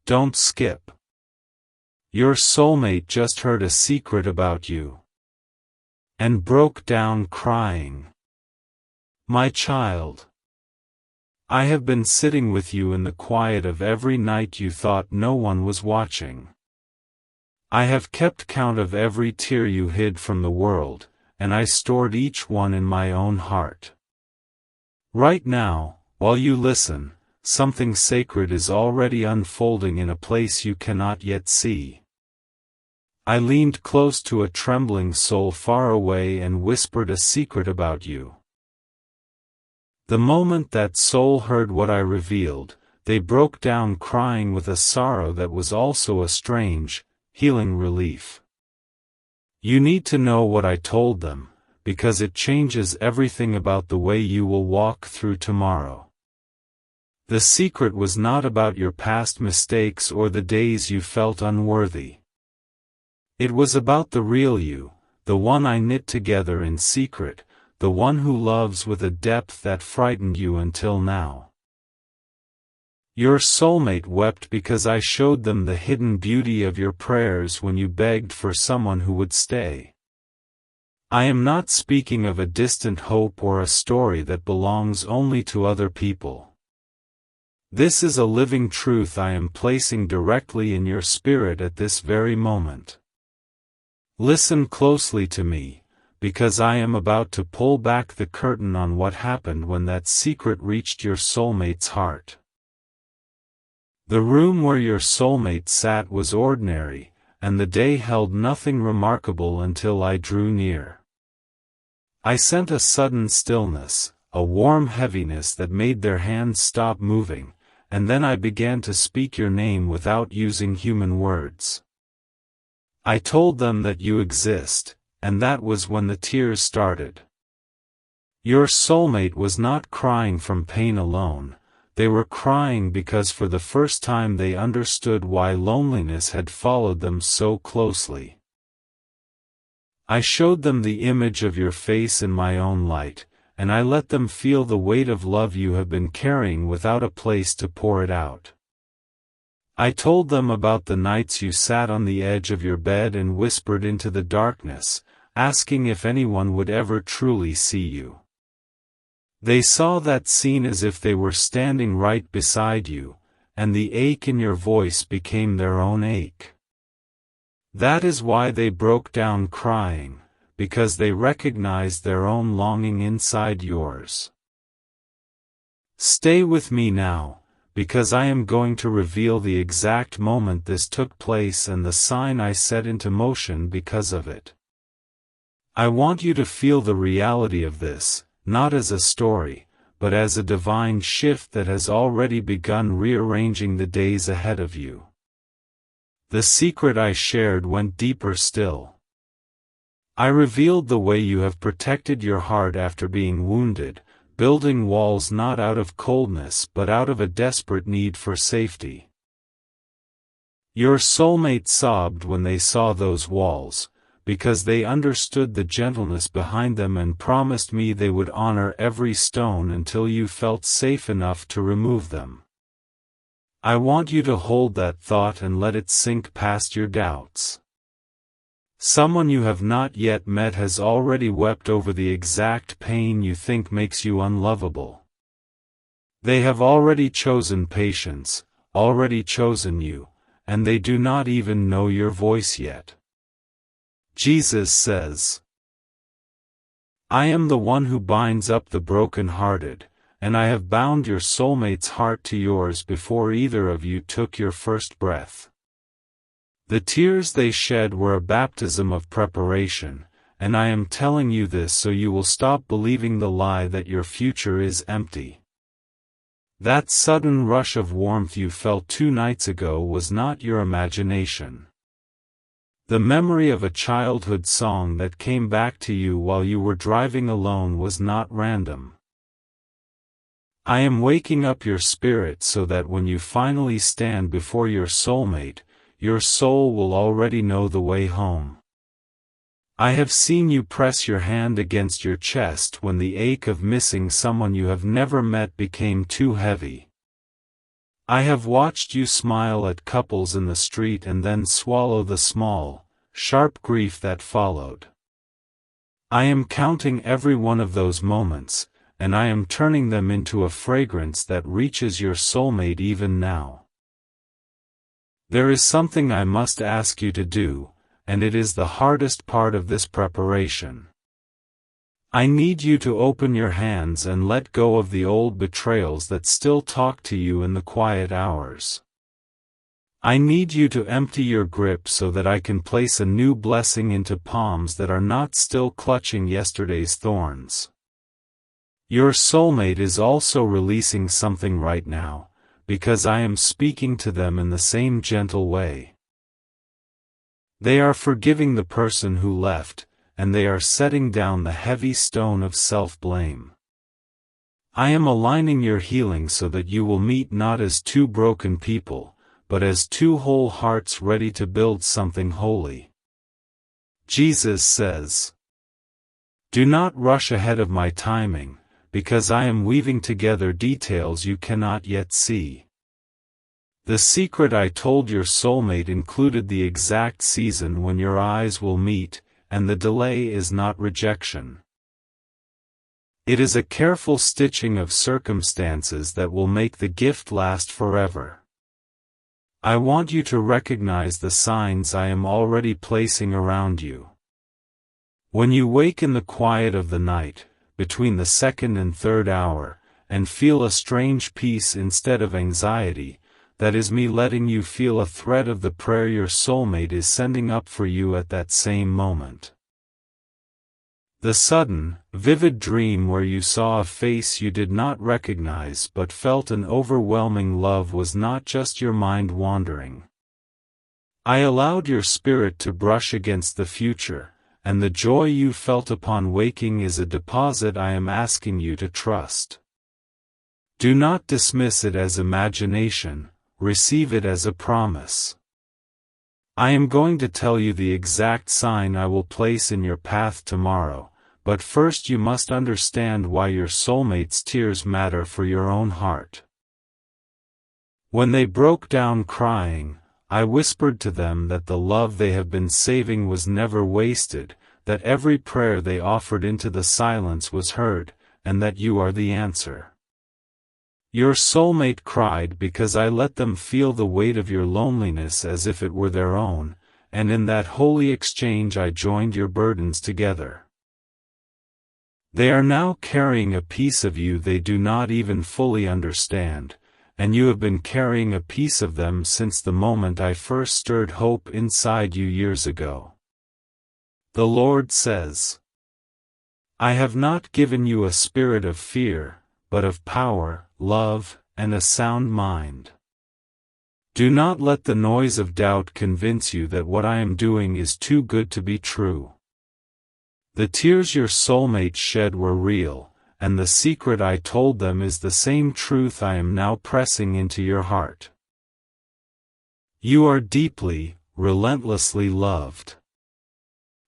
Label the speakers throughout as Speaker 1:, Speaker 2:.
Speaker 1: Don't skip. Your soulmate just heard a secret about you and broke down crying. My child, I have been sitting with you in the quiet of every night you thought no one was watching. I have kept count of every tear you hid from the world, and I stored each one in my own heart. Right now, while you listen, something sacred is already unfolding in a place you cannot yet see. I leaned close to a trembling soul far away and whispered a secret about you. The moment that soul heard what I revealed, they broke down crying with a sorrow that was also a strange, healing relief. You need to know what I told them, because it changes everything about the way you will walk through tomorrow. The secret was not about your past mistakes or the days you felt unworthy. It was about the real you, the one I knit together in secret, the one who loves with a depth that frightened you until now. Your soulmate wept because I showed them the hidden beauty of your prayers when you begged for someone who would stay. I am not speaking of a distant hope or a story that belongs only to other people. This is a living truth I am placing directly in your spirit at this very moment. Listen closely to me, because I am about to pull back the curtain on what happened when that secret reached your soulmate's heart. The room where your soulmate sat was ordinary, and the day held nothing remarkable until I drew near. I sent a sudden stillness, a warm heaviness that made their hands stop moving, and then I began to speak your name without using human words. I told them that you exist, and that was when the tears started. Your soulmate was not crying from pain alone, they were crying because for the first time they understood why loneliness had followed them so closely. I showed them the image of your face in my own light, and I let them feel the weight of love you have been carrying without a place to pour it out. I told them about the nights you sat on the edge of your bed and whispered into the darkness, asking if anyone would ever truly see you. They saw that scene as if they were standing right beside you, and the ache in your voice became their own ache. That is why they broke down crying, because they recognized their own longing inside yours. Stay with me now, because I am going to reveal the exact moment this took place and the sign I set into motion because of it. I want you to feel the reality of this, not as a story, but as a divine shift that has already begun rearranging the days ahead of you. The secret I shared went deeper still. I revealed the way you have protected your heart after being wounded, building walls not out of coldness but out of a desperate need for safety. Your soulmate sobbed when they saw those walls, because they understood the gentleness behind them and promised me they would honor every stone until you felt safe enough to remove them. I want you to hold that thought and let it sink past your doubts. Someone you have not yet met has already wept over the exact pain you think makes you unlovable. They have already chosen patience, already chosen you, and they do not even know your voice yet. Jesus says, I am the one who binds up the broken-hearted, and I have bound your soulmate's heart to yours before either of you took your first breath. The tears they shed were a baptism of preparation, and I am telling you this so you will stop believing the lie that your future is empty. That sudden rush of warmth you felt 2 nights ago was not your imagination. The memory of a childhood song that came back to you while you were driving alone was not random. I am waking up your spirit so that when you finally stand before your soulmate, your soul will already know the way home. I have seen you press your hand against your chest when the ache of missing someone you have never met became too heavy. I have watched you smile at couples in the street and then swallow the small, sharp grief that followed. I am counting every one of those moments, and I am turning them into a fragrance that reaches your soulmate even now. There is something I must ask you to do, and it is the hardest part of this preparation. I need you to open your hands and let go of the old betrayals that still talk to you in the quiet hours. I need you to empty your grip so that I can place a new blessing into palms that are not still clutching yesterday's thorns. Your soulmate is also releasing something right now, because I am speaking to them in the same gentle way. They are forgiving the person who left, and they are setting down the heavy stone of self-blame. I am aligning your healing so that you will meet not as two broken people, but as two whole hearts ready to build something holy. Jesus says, "Do not rush ahead of my timing, because I am weaving together details you cannot yet see." The secret I told your soulmate included the exact season when your eyes will meet, and the delay is not rejection. It is a careful stitching of circumstances that will make the gift last forever. I want you to recognize the signs I am already placing around you. When you wake in the quiet of the night, between the second and third hour, and feel a strange peace instead of anxiety, that is me letting you feel a thread of the prayer your soulmate is sending up for you at that same moment. The sudden, vivid dream where you saw a face you did not recognize but felt an overwhelming love was not just your mind wandering. I allowed your spirit to brush against the future, and the joy you felt upon waking is a deposit I am asking you to trust. Do not dismiss it as imagination, receive it as a promise. I am going to tell you the exact sign I will place in your path tomorrow, but first you must understand why your soulmate's tears matter for your own heart. When they broke down crying, I whispered to them that the love they have been saving was never wasted, that every prayer they offered into the silence was heard, and that you are the answer. Your soulmate cried because I let them feel the weight of your loneliness as if it were their own, and in that holy exchange I joined your burdens together. They are now carrying a piece of you they do not even fully understand, and you have been carrying a piece of them since the moment I first stirred hope inside you years ago. The Lord says, "I have not given you a spirit of fear, but of power, love, and a sound mind." Do not let the noise of doubt convince you that what I am doing is too good to be true. The tears your soulmate shed were real, and the secret I told them is the same truth I am now pressing into your heart. You are deeply, relentlessly loved.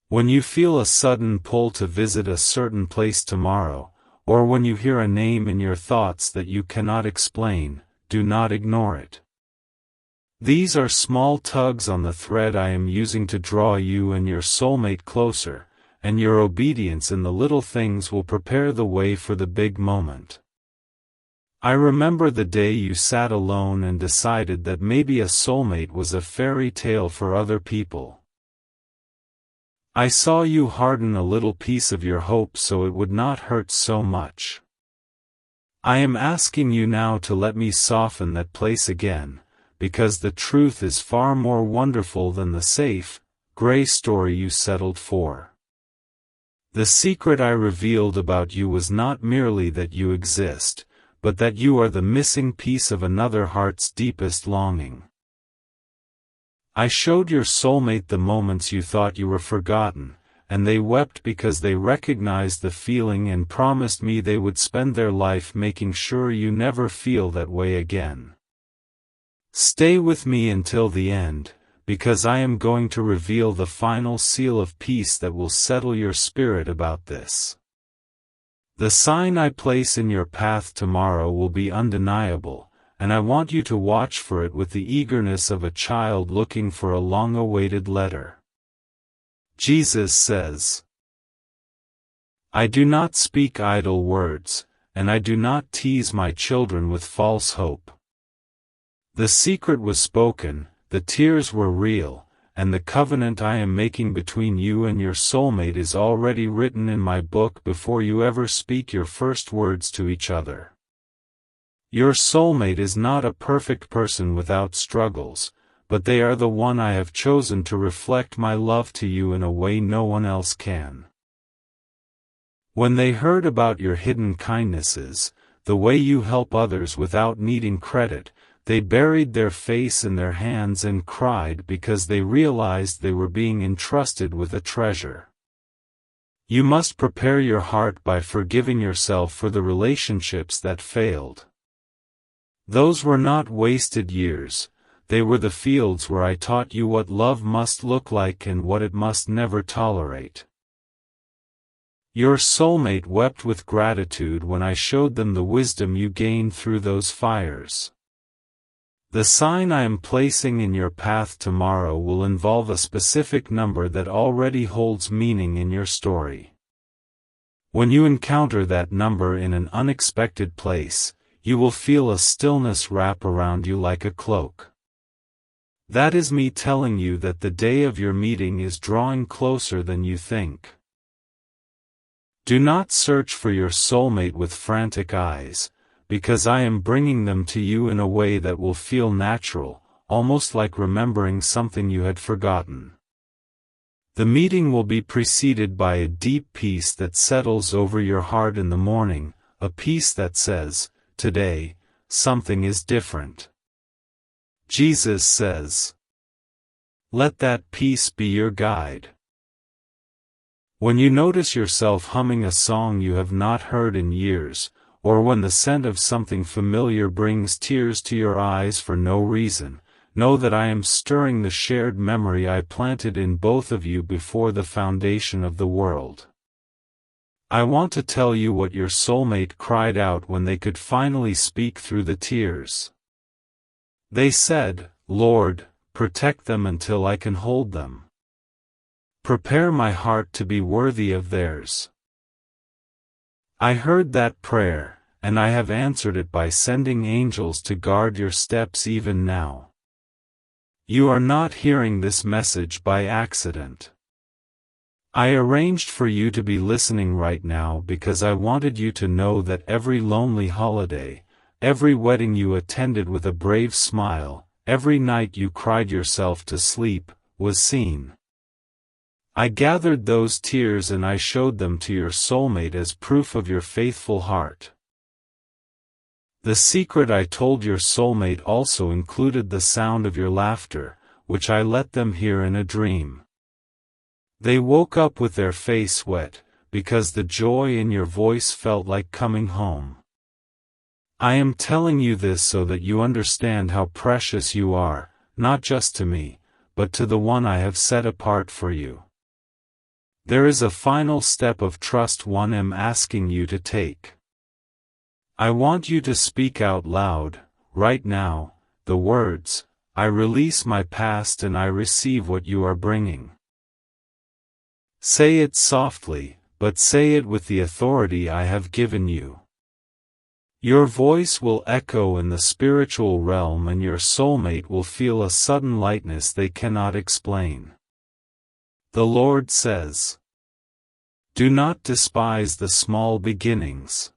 Speaker 1: When you feel a sudden pull to visit a certain place tomorrow, or when you hear a name in your thoughts that you cannot explain, do not ignore it. These are small tugs on the thread I am using to draw you and your soulmate closer, and your obedience in the little things will prepare the way for the big moment. I remember the day you sat alone and decided that maybe a soulmate was a fairy tale for other people. I saw you harden a little piece of your hope so it would not hurt so much. I am asking you now to let me soften that place again, because the truth is far more wonderful than the safe, gray story you settled for. The secret I revealed about you was not merely that you exist, but that you are the missing piece of another heart's deepest longing. I showed your soulmate the moments you thought you were forgotten, and they wept because they recognized the feeling and promised me they would spend their life making sure you never feel that way again. Stay with me until the end, because I am going to reveal the final seal of peace that will settle your spirit about this. The sign I place in your path tomorrow will be undeniable, and I want you to watch for it with the eagerness of a child looking for a long-awaited letter. Jesus says, "I do not speak idle words, and I do not tease my children with false hope." The secret was spoken, the tears were real, and the covenant I am making between you and your soulmate is already written in my book before you ever speak your first words to each other. Your soulmate is not a perfect person without struggles, but they are the one I have chosen to reflect my love to you in a way no one else can. When they heard about your hidden kindnesses, the way you help others without needing credit, they buried their face in their hands and cried because they realized they were being entrusted with a treasure. You must prepare your heart by forgiving yourself for the relationships that failed. Those were not wasted years, they were the fields where I taught you what love must look like and what it must never tolerate. Your soulmate wept with gratitude when I showed them the wisdom you gained through those fires. The sign I am placing in your path tomorrow will involve a specific number that already holds meaning in your story. When you encounter that number in an unexpected place, you will feel a stillness wrap around you like a cloak. That is me telling you that the day of your meeting is drawing closer than you think. Do not search for your soulmate with frantic eyes, because I am bringing them to you in a way that will feel natural, almost like remembering something you had forgotten. The meeting will be preceded by a deep peace that settles over your heart in the morning, a peace that says, "Today, something is different." Jesus says, "Let that peace be your guide." When you notice yourself humming a song you have not heard in years, or when the scent of something familiar brings tears to your eyes for no reason, know that I am stirring the shared memory I planted in both of you before the foundation of the world. I want to tell you what your soulmate cried out when they could finally speak through the tears. They said, "Lord, protect them until I can hold them. Prepare my heart to be worthy of theirs." I heard that prayer, and I have answered it by sending angels to guard your steps even now. You are not hearing this message by accident. I arranged for you to be listening right now because I wanted you to know that every lonely holiday, every wedding you attended with a brave smile, every night you cried yourself to sleep, was seen. I gathered those tears and I showed them to your soulmate as proof of your faithful heart. The secret I told your soulmate also included the sound of your laughter, which I let them hear in a dream. They woke up with their face wet, because the joy in your voice felt like coming home. I am telling you this so that you understand how precious you are, not just to me, but to the one I have set apart for you. There is a final step of trust one am asking you to take. I want you to speak out loud, right now, the words, "I release my past and I receive what you are bringing." Say it softly, but say it with the authority I have given you. Your voice will echo in the spiritual realm and your soulmate will feel a sudden lightness they cannot explain. The Lord says, "Do not despise the small beginnings."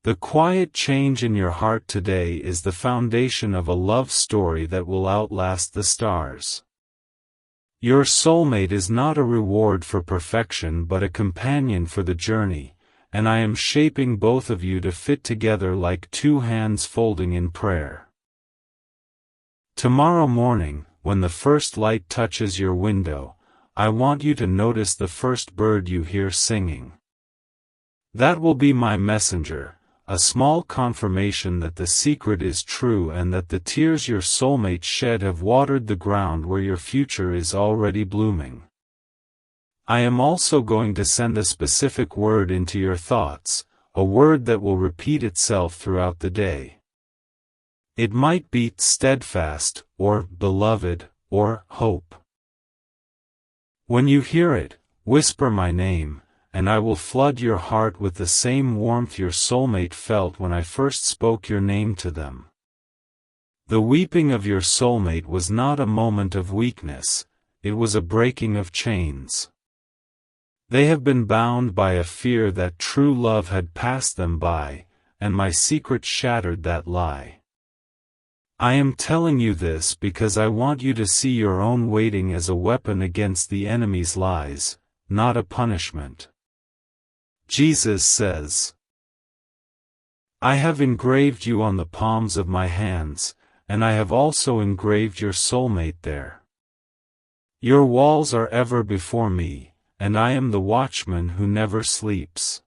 Speaker 1: The quiet change in your heart today is the foundation of a love story that will outlast the stars. Your soulmate is not a reward for perfection but a companion for the journey, and I am shaping both of you to fit together like two hands folding in prayer. Tomorrow morning, when the first light touches your window, I want you to notice the first bird you hear singing. That will be my messenger, a small confirmation that the secret is true and that the tears your soulmate shed have watered the ground where your future is already blooming. I am also going to send a specific word into your thoughts, a word that will repeat itself throughout the day. It might be steadfast, or beloved, or hope. When you hear it, whisper my name, and I will flood your heart with the same warmth your soulmate felt when I first spoke your name to them. The weeping of your soulmate was not a moment of weakness, it was a breaking of chains. They have been bound by a fear that true love had passed them by, and my secret shattered that lie. I am telling you this because I want you to see your own waiting as a weapon against the enemy's lies, not a punishment. Jesus says, I have engraved you on the palms of my hands, and I have also engraved your soulmate there. Your walls are ever before me, and I am the watchman who never sleeps.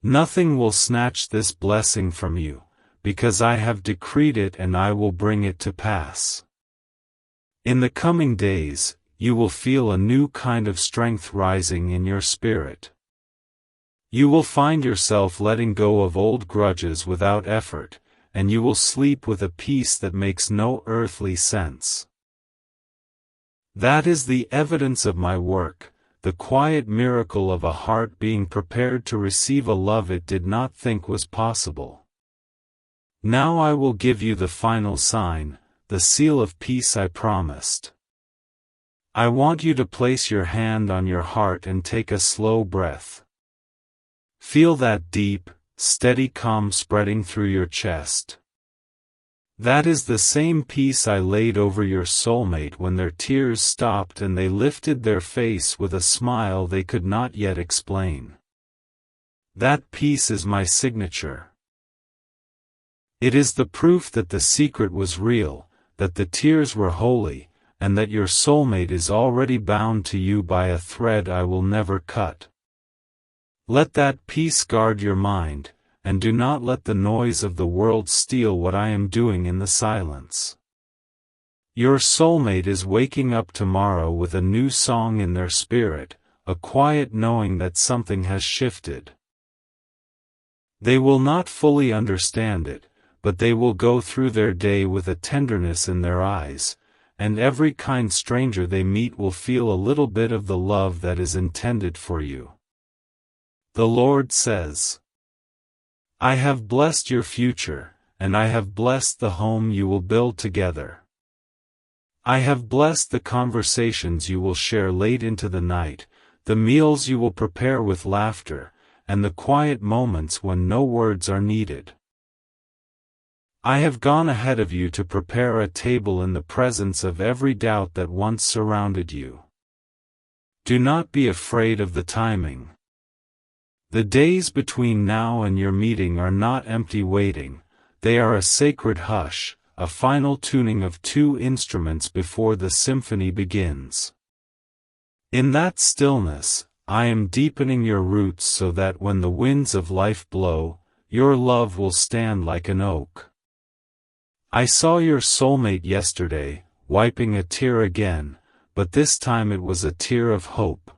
Speaker 1: Nothing will snatch this blessing from you, because I have decreed it and I will bring it to pass. In the coming days, you will feel a new kind of strength rising in your spirit. You will find yourself letting go of old grudges without effort, and you will sleep with a peace that makes no earthly sense. That is the evidence of my work, the quiet miracle of a heart being prepared to receive a love it did not think was possible. Now I will give you the final sign, the seal of peace I promised. I want you to place your hand on your heart and take a slow breath. Feel that deep, steady calm spreading through your chest. That is the same peace I laid over your soulmate when their tears stopped and they lifted their face with a smile they could not yet explain. That peace is my signature. It is the proof that the secret was real, that the tears were holy, and that your soulmate is already bound to you by a thread I will never cut. Let that peace guard your mind, and do not let the noise of the world steal what I am doing in the silence. Your soulmate is waking up tomorrow with a new song in their spirit, a quiet knowing that something has shifted. They will not fully understand it, but they will go through their day with a tenderness in their eyes, and every kind stranger they meet will feel a little bit of the love that is intended for you. The Lord says, I have blessed your future, and I have blessed the home you will build together. I have blessed the conversations you will share late into the night, the meals you will prepare with laughter, and the quiet moments when no words are needed. I have gone ahead of you to prepare a table in the presence of every doubt that once surrounded you. Do not be afraid of the timing. The days between now and your meeting are not empty waiting, they are a sacred hush, a final tuning of two instruments before the symphony begins. In that stillness, I am deepening your roots so that when the winds of life blow, your love will stand like an oak. I saw your soulmate yesterday, wiping a tear again, but this time it was a tear of hope.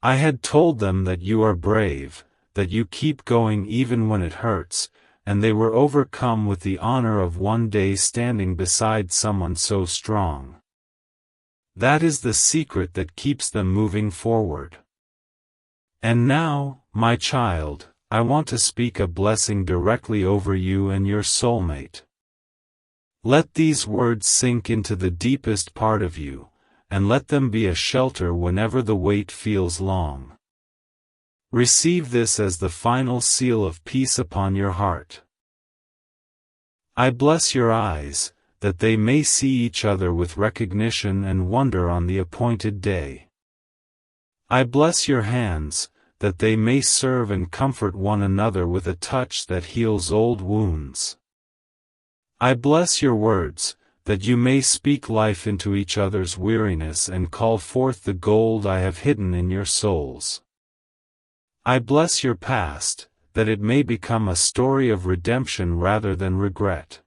Speaker 1: I had told them that you are brave, that you keep going even when it hurts, and they were overcome with the honor of one day standing beside someone so strong. That is the secret that keeps them moving forward. And now, my child, I want to speak a blessing directly over you and your soulmate. Let these words sink into the deepest part of you, and let them be a shelter whenever the wait feels long. Receive this as the final seal of peace upon your heart. I bless your eyes, that they may see each other with recognition and wonder on the appointed day. I bless your hands, that they may serve and comfort one another with a touch that heals old wounds. I bless your words, that you may speak life into each other's weariness and call forth the gold I have hidden in your souls. I bless your past, that it may become a story of redemption rather than regret.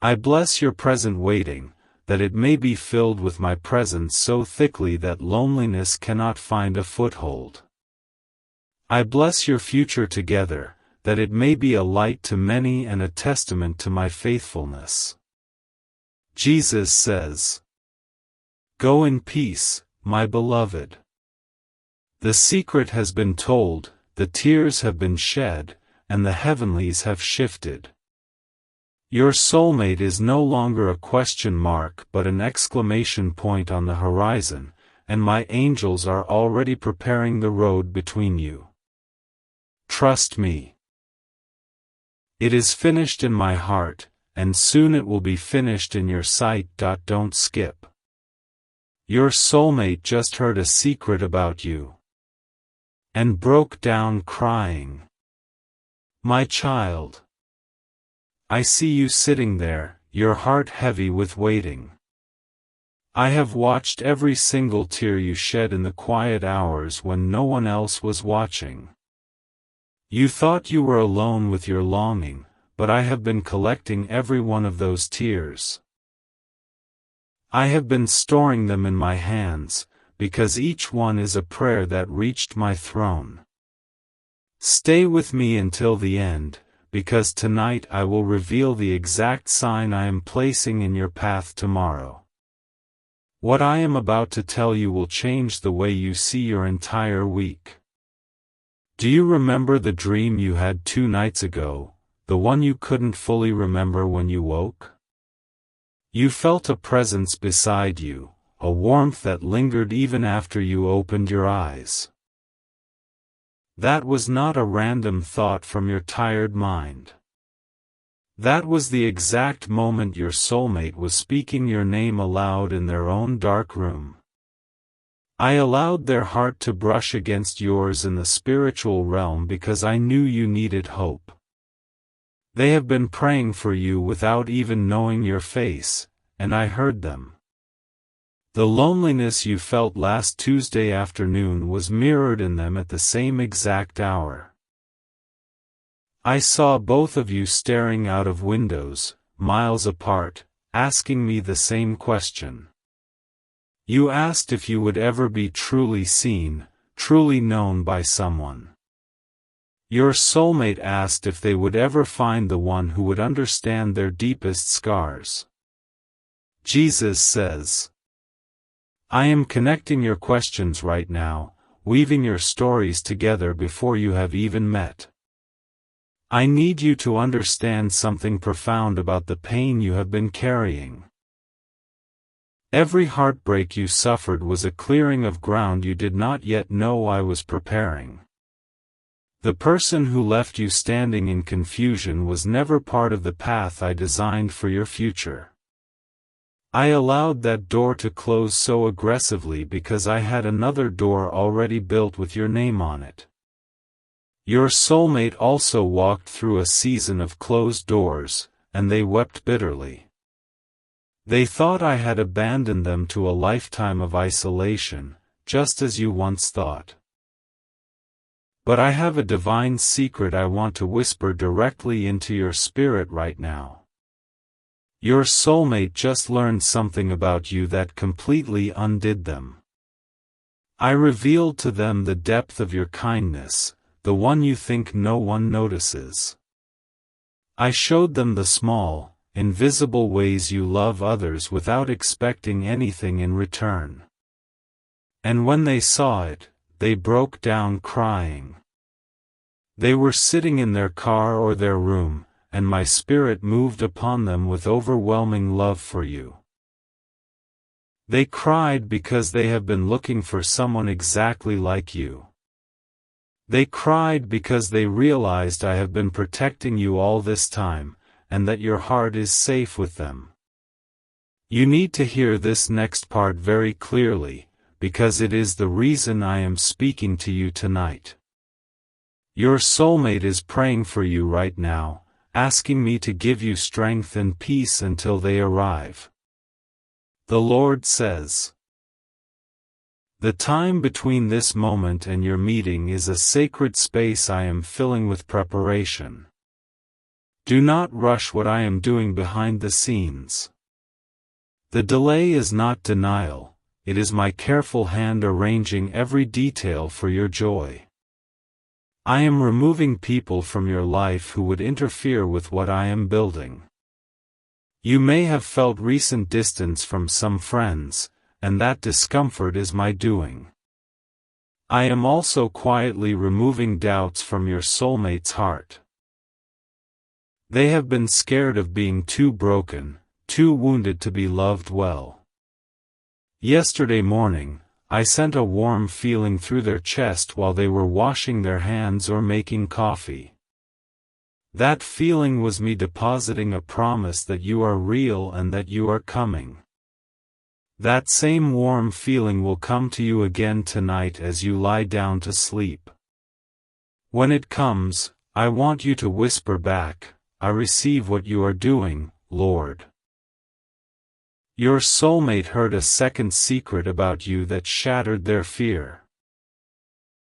Speaker 1: I bless your present waiting, that it may be filled with my presence so thickly that loneliness cannot find a foothold. I bless your future together, that it may be a light to many and a testament to my faithfulness. Jesus says, "Go in peace, my beloved." The secret has been told, the tears have been shed, and the heavenlies have shifted. Your soulmate is no longer a question mark but an exclamation point on the horizon, and my angels are already preparing the road between you. Trust me. It is finished in my heart, and soon it will be finished in your sight. Don't skip. Your soulmate just heard a secret about you and broke down crying. My child, I see you sitting there, your heart heavy with waiting. I have watched every single tear you shed in the quiet hours when no one else was watching. You thought you were alone with your longing, but I have been collecting every one of those tears. I have been storing them in my hands, because each one is a prayer that reached my throne. Stay with me until the end, because tonight I will reveal the exact sign I am placing in your path tomorrow. What I am about to tell you will change the way you see your entire week. Do you remember the dream you had 2 nights ago, the one you couldn't fully remember when you woke? You felt a presence beside you, a warmth that lingered even after you opened your eyes. That was not a random thought from your tired mind. That was the exact moment your soulmate was speaking your name aloud in their own dark room. I allowed their heart to brush against yours in the spiritual realm because I knew you needed hope. They have been praying for you without even knowing your face, and I heard them. The loneliness you felt last Tuesday afternoon was mirrored in them at the same exact hour. I saw both of you staring out of windows, miles apart, asking me the same question. You asked if you would ever be truly seen, truly known by someone. Your soulmate asked if they would ever find the one who would understand their deepest scars. Jesus says, I am connecting your questions right now, weaving your stories together before you have even met. I need you to understand something profound about the pain you have been carrying. Every heartbreak you suffered was a clearing of ground you did not yet know I was preparing. The person who left you standing in confusion was never part of the path I designed for your future. I allowed that door to close so aggressively because I had another door already built with your name on it. Your soulmate also walked through a season of closed doors, and they wept bitterly. They thought I had abandoned them to a lifetime of isolation, just as you once thought. But I have a divine secret I want to whisper directly into your spirit right now. Your soulmate just learned something about you that completely undid them. I revealed to them the depth of your kindness, the one you think no one notices. I showed them the small, invisible ways you love others without expecting anything in return. And when they saw it, they broke down crying. They were sitting in their car or their room, and my spirit moved upon them with overwhelming love for you. They cried because they have been looking for someone exactly like you. They cried because they realized I have been protecting you all this time, and that your heart is safe with them. You need to hear this next part very clearly, because it is the reason I am speaking to you tonight. Your soulmate is praying for you right now, asking me to give you strength and peace until they arrive. The Lord says, the time between this moment and your meeting is a sacred space I am filling with preparation. Do not rush what I am doing behind the scenes. The delay is not denial, it is my careful hand arranging every detail for your joy. I am removing people from your life who would interfere with what I am building. You may have felt recent distance from some friends, and that discomfort is my doing. I am also quietly removing doubts from your soulmate's heart. They have been scared of being too broken, too wounded to be loved well. Yesterday morning, I sent a warm feeling through their chest while they were washing their hands or making coffee. That feeling was me depositing a promise that you are real and that you are coming. That same warm feeling will come to you again tonight as you lie down to sleep. When it comes, I want you to whisper back, I receive what you are doing, Lord. Your soulmate heard a second secret about you that shattered their fear.